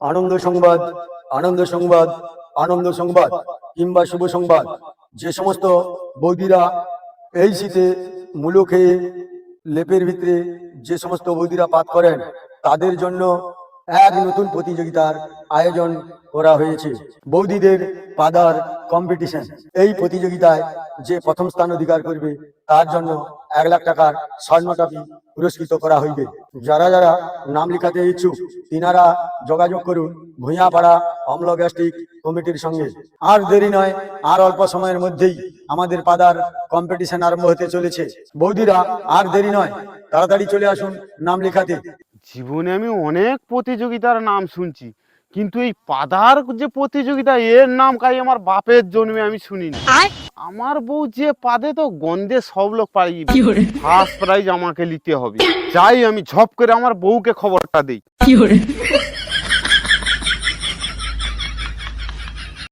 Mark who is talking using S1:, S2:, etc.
S1: আনন্দ সংবাদ, আনন্দ সংবাদ, আনন্দ সংবাদ কিংবা শুভ সংবাদ। যে সমস্ত বৌদিরা এই শীতে মূলো খেয়ে লেপের ভিতরে যে সমস্ত বৌদিরা পাত করেন, তাদের জন্য এক নতুন প্রতিযোগিতার আয়োজন করা হয়েছে, বৌদিদের পাদার কম্পিটিশন। এই প্রতিযোগিতায় যে প্রথম স্থান অধিকার করবে তার জন্য 1,00,000 টাকার স্বর্ণ ট্রফি পুরস্কৃত করা হইবে। যারা যারা নাম লেখাতে ইচ্ছুক তিনারা যোগাযোগ করুন ভূঁইয়াপাড়া অম্ল গ্যাস্ট্রিক কমিটির সঙ্গে। আর দেরি নয়, আর অল্প সময়ের মধ্যেই আমাদের পাদার কম্পিটিশন আরম্ভ হতে চলেছে। বৌদিরা আর দেরি নয়, তাড়াতাড়ি চলে আসুন নাম লেখাতে।
S2: জীবনে আমি অনেক প্রতিযোগিতার নাম শুনছি, কিন্তু এই পাদার যে প্রতিযোগিতা, এর নাম কাই আমার বাপের জন্মে আমি শুনিনি। আমার বউ যে পাদে, তো গন্ধে সব লোক পারি, ফার্স্ট প্রাইজ আমাকে নিতে হবে। যাই আমি ঝপ করে আমার বউকে খবরটা দিই।